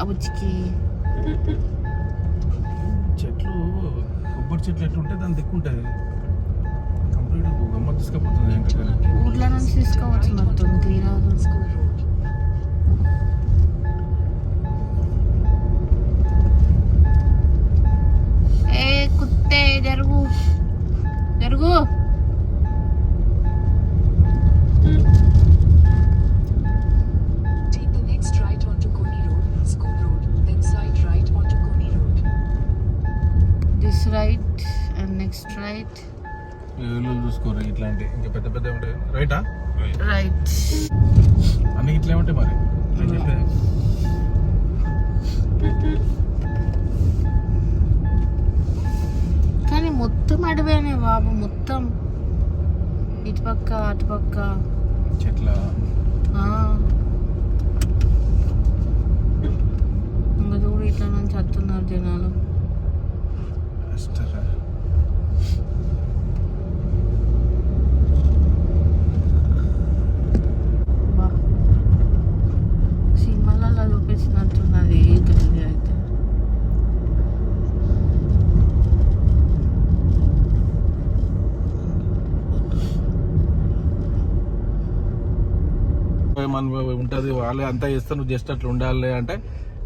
అబుచ్చికి చెట్లు కొబ్బరి చెట్లు ఎట్లుంటే దాని దిక్కు ఉంటుంది. కంప్లీట్ గమ్మ తీసుకపోతుంది. ఇంకా ఊర్ల నుంచి తీసుకోవచ్చు మొత్తం గ్రీన్ హౌస్. ఏ కుత్తే జరుగు జరుగు. Right and next right. చూసుకోరు ఇట్లాంటి ఇంకా పెద్ద పెద్ద ఉంటాయి. రైటా? రైట్. అన్ని ఇట్లా ఉంటాయి మరి. కానీ మొత్తం అడవేనే బాబు, మొత్తం ఇటుపక్క అటుపక్క చెట్ల. ఇంకా చూడు ఇట్లా నుంచి వస్తున్నారు జనాలు. సినిమాలలో చూపించినట్టున్నది గ్రీన్ అయితే. ఉంటుంది వాళ్ళే అంతా చేస్తా, నువ్వు జస్ట్ అట్లా ఉండాలి అంటే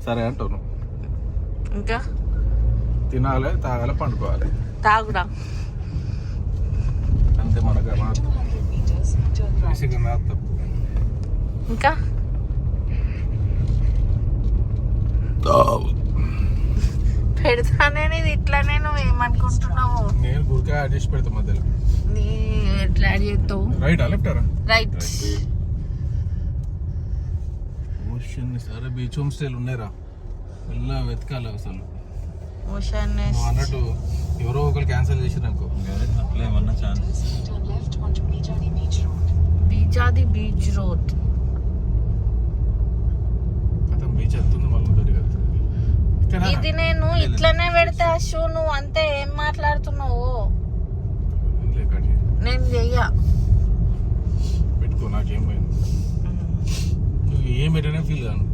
సరే అంటావు. ఇంకా తినాలి, తాగాలి, పండుకోవాలి, తాగుడా అంతే. మనకు తప్పు. ఇంకా పెడతానే ఇట్లానే. నువ్వు ఏమనుకుంటున్నావు? నేను గురికా యాడ్ చేసి పెడతా మధ్యలో. నీ ఎట్లా యాడ్ చేస్తావు? రైటా లెఫ్టారా? రైట్. ఓషన్ సరే బీచ్ హోమ్ స్టేలు ఉన్నాయిరా, వెళ్ళా వెతకాలి అసలు. ఓషన్ అన్నట్టు ఎవరో ఒకరు క్యాన్సిల్ చేసిరు అనుకో, అట్లా ఏమన్నా ఛాన్స్. బీజాది బీచ్ రోడ్. అతను బీచ్ వెళ్తుంది మళ్ళీ ఇది నేను ఇట్లనే పెడతా షూ. నువ్వు అంతే ఏం మాట్లాడుతున్నావు? నేను చెయ్యా. పెట్టుకో, నాకేం పోయింది. నువ్వు ఏం పెట్టినా ఫీల్ కాను.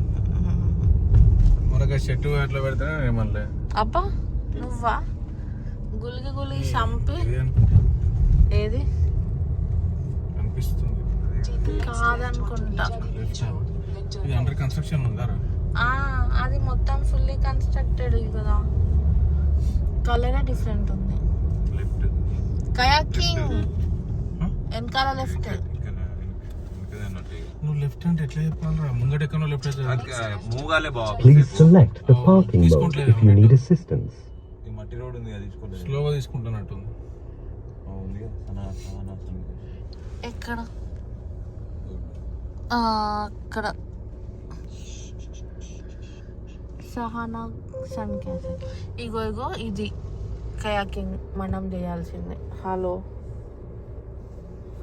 మనకు షర్టు అట్లా పెడితేనే ఏమనలే. అబ్బా నువ్వా గులిగి గులిగి చంపి. ఏది అనిపిస్తుంది కాదనుకుంటా. ఇది అండర్ కన్స్ట్రక్షన్ ఉందారా? అది మొత్తం ఫుల్లీ కన్స్ట్రక్టెడ్ కదా. కలరే డిఫరెంట్ ఉంది. కయాకింగ్ వెనకాల లెఫ్ట్. నువ్వు లెఫ్ట్ అంటే ఎట్లా చెప్పాలరా? ముంగట ఎక్కడో లెఫ్ట్ మూగాలే బాబు. Please select the parking mode if you need assistance. ఈ మట్టి రోడ్ ఉంది, అది తీసుకోలేదు. స్లోగా తీసుకుంటున్నట్టుంది. ఎక్కడ? అక్కడ సహానా సన్ క్యాఫే. ఇగో ఇగో ఇది కయాకింగ్ మనం చేయాల్సిందే. Hello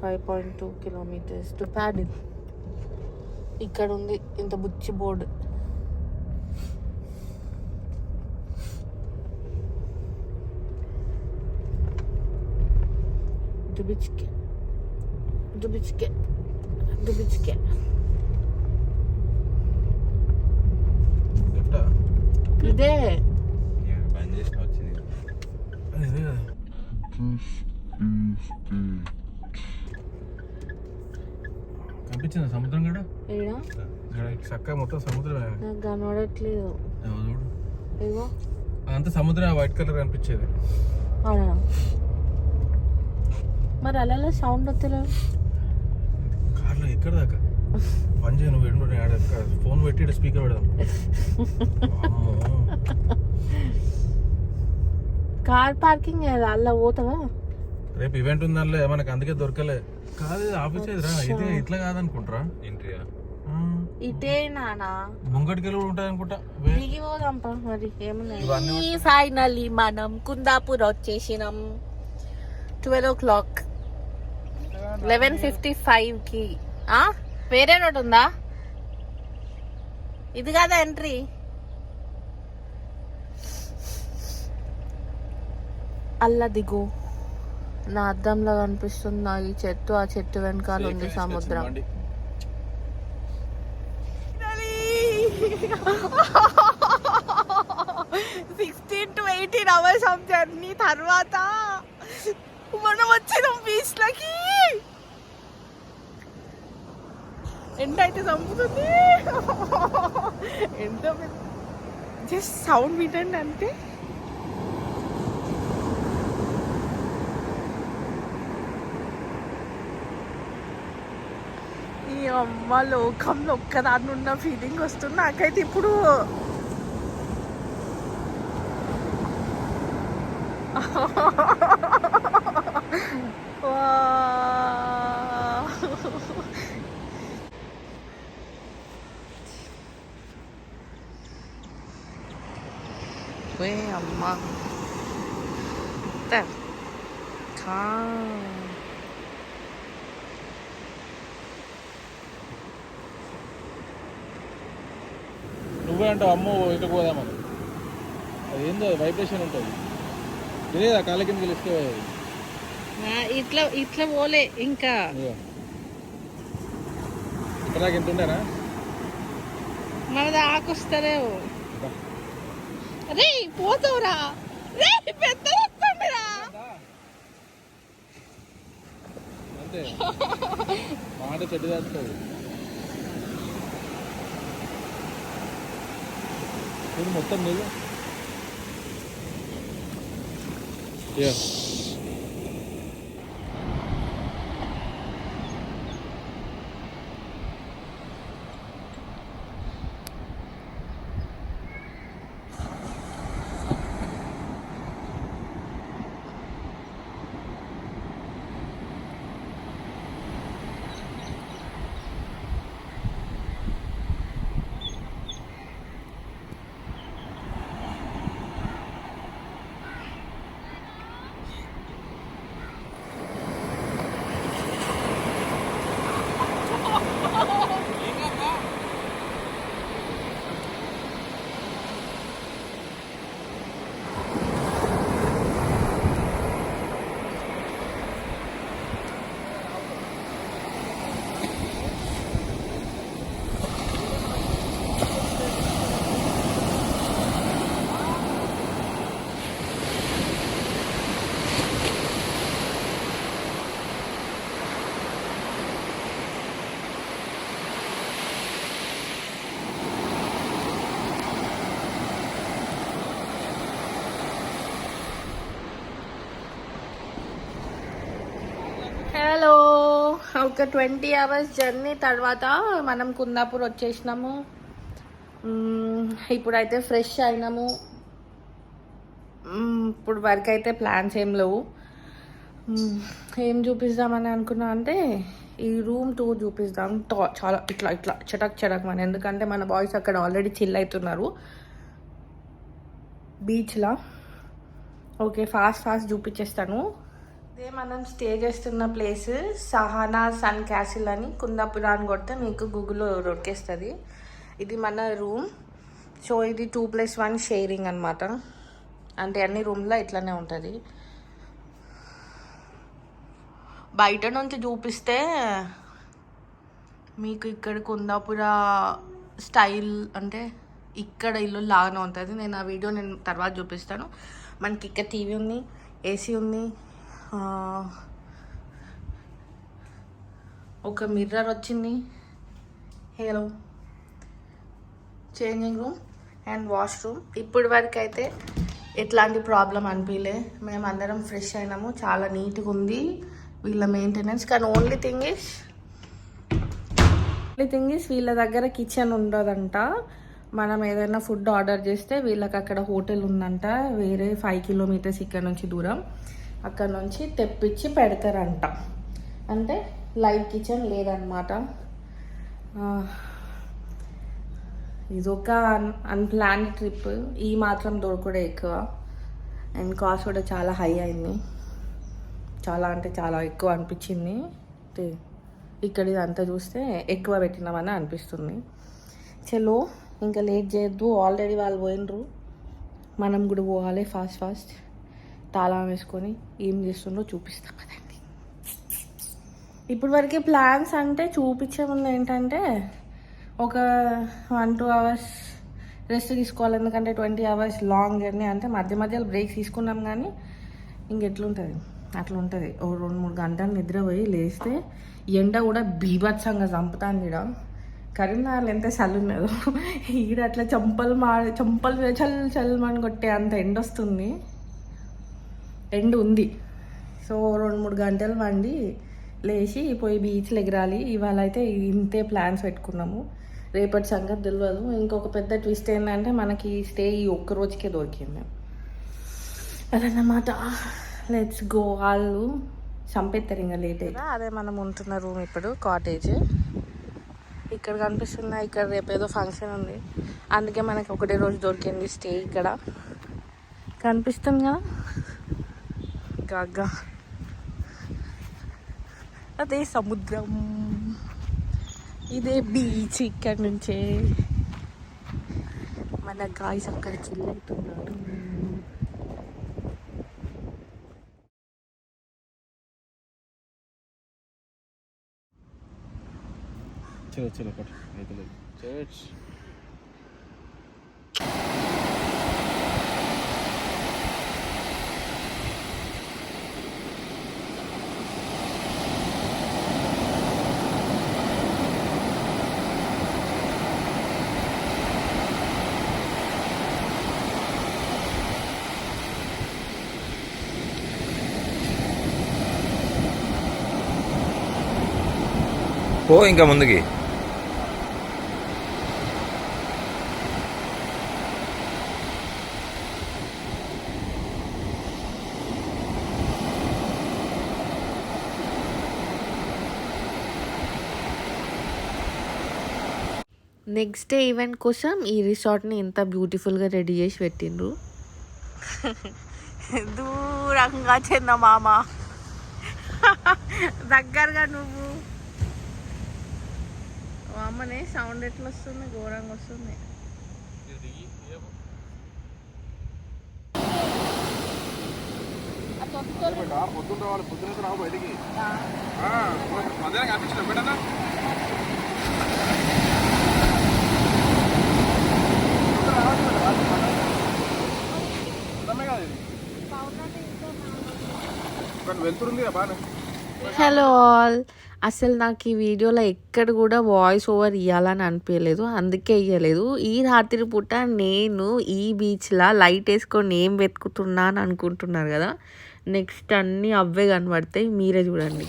5.2 kilometers to paddle. ఇక్కడ ఉంది ఇంత బుచ్చి బోర్డు. దుబిచ్కే దుబిచ్కే దుబిచ్కే. ఇదే బంద్ చేసిన వచ్చింది. ఇదే కదా. కనిపించింది సముద్రం కూడా. చక్కగా మొత్తం సముద్రమే. నాకు కనబడట్లేదు. ఇగో అదంతా సముద్రం, వైట్ కలర్ కనిపించేది. అవునా? మరి అలా సౌండ్ వస్తలేదు కార్లో. ఎక్కడ దాకా పని చేయను. ఫోన్ పెట్టి స్పీకర్ పెడదాం. కార్ పార్కింగ్ అలా పోతావా? రేపు ఈవెంట్ ఉందనిలే మనకు, అందుకే దొరకలే. కాదు ఆఫీస్ ఏదిరా, ఇదే ఇట్లా కాదనుకుంటారా? ఇటే నానా ముంగటికి కూడా ఉంటుంది అనుకుంటా. దిగి పోదాంపా. మరి ఏమన్నా ఫైనల్లీ మనం కుందాపూర్ వచ్చేసినాం. 12 o'clock 11:55కి. వేరే రోడ్ ఉందా? ఇది కాదా ఎంట్రీ? అల్లా దిగు. నా అద్దంలో కనిపిస్తుంది నాకు ఈ చెట్టు. ఆ చెట్టు వెనకాల ఉంది సముద్రం. 16 to 18 hours ఆఫ్ జర్నీ తర్వాత మనం వచ్చినాం బీచ్లకి. ఎంత అయితే చంపుతుంది, ఎంత జస్ట్ సౌండ్ వినండి అంతే. ఈ అమ్మ లోకంలో ఒక్కదాన్ని ఉన్న ఫీలింగ్ వస్తుంది నాకైతే ఇప్పుడు. అమ్మా నువ్వే అంటావు అమ్మో ఇటు పోదామని. అది ఏందో వైబ్రేషన్ ఉంటుంది తెలియదా, కాళ్ళ కిందకి వెళ్ళిస్తే ఇట్లా ఇట్లా పోలే ఇంకా ఇక్కడ ఎంత ఉండేనా మనది ఆకొస్తారేమో. రే పోతావురా, రే పెద్ద వస్తుందిరా. అంతే మాట చెట్టు చేస్తుంది. ఇది మొత్తం నీళ్ళు. హలో, ఒక 20 hours జర్నీ తర్వాత మనం కుందాపూర్ వచ్చేసినాము. ఇప్పుడైతే ఫ్రెష్ అయినాము. ఇప్పుడు వరకు అయితే ప్లాన్స్ ఏం లేవు. ఏం చూపిద్దామని అనుకున్నా అంటే ఈ రూమ్ టూర్ చూపిద్దాం. చాలా ఇట్లా ఇట్లా చటక్ చటక్ మన, ఎందుకంటే మన బాయ్స్ అక్కడ ఆల్రెడీ చిల్ అవుతున్నారు బీచ్లో. ఓకే, ఫాస్ట్ చూపించేస్తాను. ఇదే మనం స్టే చేస్తున్న ప్లేస్ సహానా సన్ క్యాసిల్ అని. కుందాపురా అని కొడితే మీకు గూగుల్లో దొరికేస్తుంది. ఇది మన రూమ్. సో ఇది 2+1 షేరింగ్ అనమాట. అంటే అన్ని రూమ్లో ఇట్లానే ఉంటుంది. బయట నుంచి చూపిస్తే మీకు ఇక్కడ కుందాపురా స్టైల్ అంటే ఇక్కడ ఇల్లు లాగానే ఉంటుంది. నేను ఆ వీడియో తర్వాత చూపిస్తాను. మనకి ఇక్కడ టీవీ ఉంది, ఏసీ ఉంది, ఒక మిర్రర్ వచ్చింది, hello changing room and washroom. ఇప్పటి వరకు అయితే ఎట్లాంటి ప్రాబ్లం అనిపించలే. మేము అందరం ఫ్రెష్ అయినాము, చాలా నీట్గా ఉంది వీళ్ళ మెయింటెనెన్స్. కానీ ఓన్లీ థింగ్ ఇస్ వీళ్ళ దగ్గర కిచెన్ ఉండదంట. మనం ఏదైనా ఫుడ్ ఆర్డర్ చేస్తే వీళ్ళకి అక్కడ హోటల్ ఉందంట, వేరే 5 kilometers ఇక్కడ నుంచి దూరం. అక్కడ నుంచి తెప్పించి పెడతారంట. అంటే లైవ్ కిచెన్ లేదనమాట. ఇదొక అన్ప్లాన్ ట్రిప్. ఈ మాత్రం దొరకడే ఎక్కువ, అండ్ కాస్ట్ కూడా చాలా హై అయింది. చాలా అంటే చాలా ఎక్కువ అనిపించింది. ఇక్కడ ఇదంతా చూస్తే ఎక్కువ పెట్టినామని అనిపిస్తుంది. చలో ఇంకా లేట్ చేయొద్దు, ఆల్రెడీ వాళ్ళు పోయినరు, మనం కూడా పోవాలి ఫాస్ట్. తాళం వేసుకొని ఏం చేస్తుందో చూపిస్తాం కదండి. ఇప్పుడు వరకే ప్లాన్స్ అంటే చూపించే ముందు ఏంటంటే ఒక 1-2 hours రెస్ట్ తీసుకోవాలి, ఎందుకంటే 20 hours లాంగ్ జర్నీ. అంటే మధ్య మధ్యలో బ్రేక్స్ తీసుకున్నాం కానీ ఇంకెట్లుంటుంది అట్లా ఉంటుంది. ఓ 2-3 గంటలు నిద్రపోయి లేస్తే ఎండ కూడా బీభత్సంగా చంపుతాను. ఈడ కరీంనగర్లో ఎంత చలి ఉన్నదో ఈడ అట్లా చంపలు చల్లమని కొట్టే అంత ఎండ వస్తుంది. ఎండ ఉంది. సో 2-3 గంటలు వండి లేచి పోయి బీచ్లో ఎగరాలి. ఇవాళ అయితే ఇంతే ప్లాన్స్ పెట్టుకున్నాము. రేపటి సంగతి తెలియదు. ఇంకొక పెద్ద ట్విస్ట్ ఏంటంటే మనకి స్టే ఈ ఒక్క రోజుకే దొరికింది అదన్నమాట. Let's go. వాళ్ళు చంపేస్తారు ఇంకా లేట్ అయితే. అదే మనం ఉంటున్న రూమ్ ఇప్పుడు కాటేజ్. ఇక్కడ కనిపిస్తుంది. ఇక్కడ రేపు ఏదో ఫంక్షన్ ఉంది, అందుకే మనకి ఒకటే రోజు దొరికింది స్టే. ఇక్కడ కనిపిస్తుంది కదా గగ్గ, అదే సముద్రం, ఇదే బీచ్. ఇక్కడ నుంచే మన గాయ్స్ అక్కడ చిల్ అవుతున్నారు. చలో చలో పట్టు అయితే చర్చ్. పో ఇంకా ముందుకి. నెక్స్ట్ డే ఈవెంట్ కోసం ఈ రిసార్ట్ని ఎంత బ్యూటిఫుల్గా రెడీ చేసి పెట్టిండ్రు. దూరంగా చిన్న మామ, దగ్గరగా నువ్వు. అమ్మనే సౌండ్ ఎట్లా వస్తుంది, ఘోరంగా వస్తుంది. పొద్దున్న రావాలి, పొద్దున రావు బయటికి. మధ్యాహ్నం కనిపించిన పెట్టనా వెళ్తుంది బాగా. Hello all. అసలు నాకు ఈ వీడియోలో ఎక్కడ కూడా వాయిస్ ఓవర్ ఇవ్వాలని అనిపించలేదు, అందుకే ఇవ్వలేదు. ఈ రాత్రి పూట నేను ఈ బీచ్లో లైట్ వేసుకొని ఏం వెతుకుతున్నా అని అనుకుంటున్నారు కదా. నెక్స్ట్ అన్నీ అవే కనబడతాయి, మీరే చూడండి.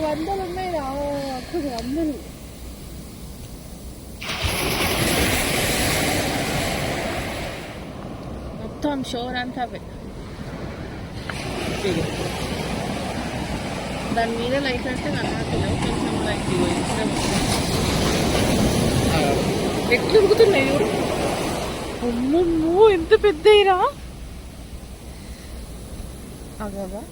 వందలు ఉన్నాయి, వందలు. మొత్తం షోర్ అంతా అవే. దాని మీద లైట్ అంటే కనబడలేదు, కొంచెం లైట్ ఎట్లు ఉడుకుతున్నాయి చూడు. అమ్మమ్మో ఎంత పెద్దయిరా. అగవా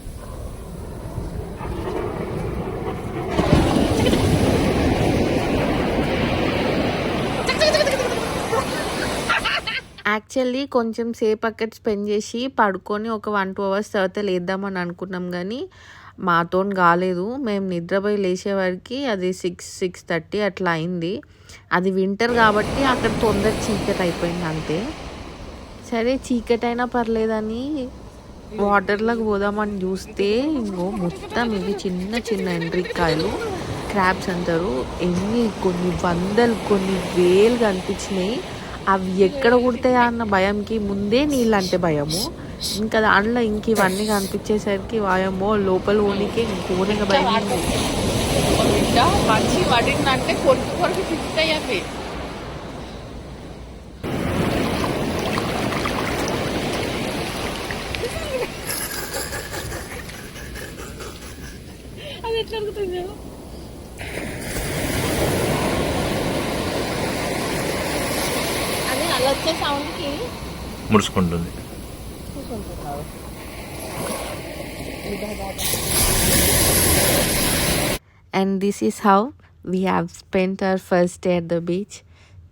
యాక్చువల్లీ కొంచెం సేపు అక్కడ స్పెండ్ చేసి పడుకొని ఒక 1-2 hours తర్వాత లేద్దామని అనుకున్నాం, కానీ మాతో కాలేదు. మేము నిద్రపోయి లేచేవారికి అది 6-6:30 అట్లా అయింది. అది వింటర్ కాబట్టి అక్కడ తొందర చీకటి అయిపోయింది అంతే. సరే చీకటి అయినా పర్లేదని వాటర్లోకి పోదామని చూస్తే ఇంకో మొత్తం ఇవి చిన్న చిన్న ఎండ్రికాయలు, క్రాబ్స్ అంటారు. కొన్ని వందలు కొన్ని వేలు కనిపించినాయి. అవి ఎక్కడ కుడతాయా అన్న భయంకి ముందే నీళ్ళు అంటే భయము, ఇంకా దాంట్లో ఇంక ఇవన్నీ కనిపించేసరికి వాయమ్మో లోపల ఓనికి ఘోరంగా భయం. మంచి పడిందంటే కొరికి కొరికి తింటాయి అవి. అది ఎట్లా అడుగుతుంది అది అలా వచ్చే సౌండ్కి ముడుచుకుంటుంది. And this is how we have spent our first day at the beach.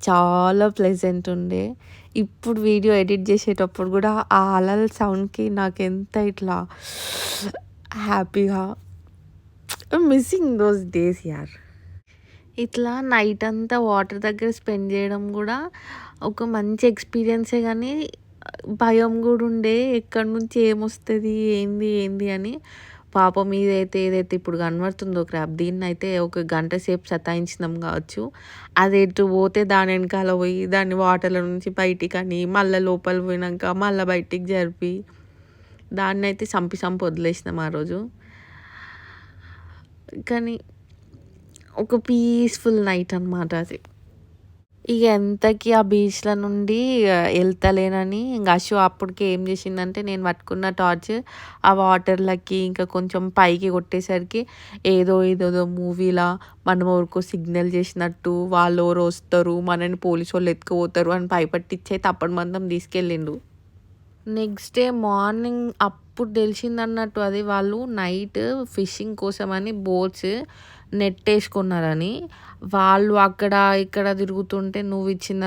చాలా ప్లెజెంట్ ఉండే. ఇప్పుడు వీడియో ఎడిట్ చేసేటప్పుడు కూడా ఆ అలల సౌండ్కి నాకు ఎంత ఇట్లా హ్యాపీగా మిస్సింగ్ దోస్ డేస్ యార్. ఇట్లా నైట్ అంతా వాటర్ దగ్గర స్పెండ్ చేయడం కూడా ఒక మంచి ఎక్స్పీరియన్సే, కానీ భయం కూడా ఉండే ఎక్కడి నుంచి ఏమొస్తుంది ఏంది అని. పాపం ఏదైతే ఇప్పుడు కనబడుతుందో క్రాబ్, దీన్ని అయితే ఒక గంట సేపు సతాయించినాం కావచ్చు. అది ఎటు పోతే దాని వెనకాల పోయి దాన్ని వాటర్ల నుంచి బయటికి అని మళ్ళీ లోపల పోయినాక మళ్ళీ బయటికి జరిపి దాన్ని అయితే చంపి వదిలేసినాం ఆ రోజు. కానీ ఒక పీస్ఫుల్ నైట్ అన్నమాట అది. ఇక ఎంతకి ఆ బీచ్ల నుండి వెళ్తలేనని ఇంక అశు అప్పటికి ఏం చేసిందంటే, నేను పట్టుకున్న టార్చ్ ఆ వాటర్లకి ఇంకా కొంచెం పైకి కొట్టేసరికి ఏదో మూవీలా మనం ఎవరికో సిగ్నల్ చేసినట్టు వాళ్ళు ఎవరు వస్తారు మనని పోలీసు వాళ్ళు ఎత్తుకుపోతారు అని భయపట్టించి అయితే అప్పటి మందం తీసుకెళ్ళిండు. నెక్స్ట్ డే మార్నింగ్ అప్పుడు తెలిసిందన్నట్టు అది వాళ్ళు నైట్ ఫిషింగ్ కోసమని బోట్స్ నెట్ వేసుకున్నారని. వాళ్ళు అక్కడ ఇక్కడ తిరుగుతుంటే నువ్వు ఇచ్చిన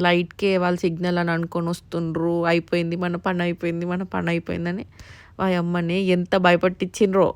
లైట్కే వాళ్ళు సిగ్నల్ అని అనుకొని వస్తుండ్రు. అయిపోయింది మన పని అయిపోయిందని వాయమ్మని ఎంత భయపట్టించిండ్రో.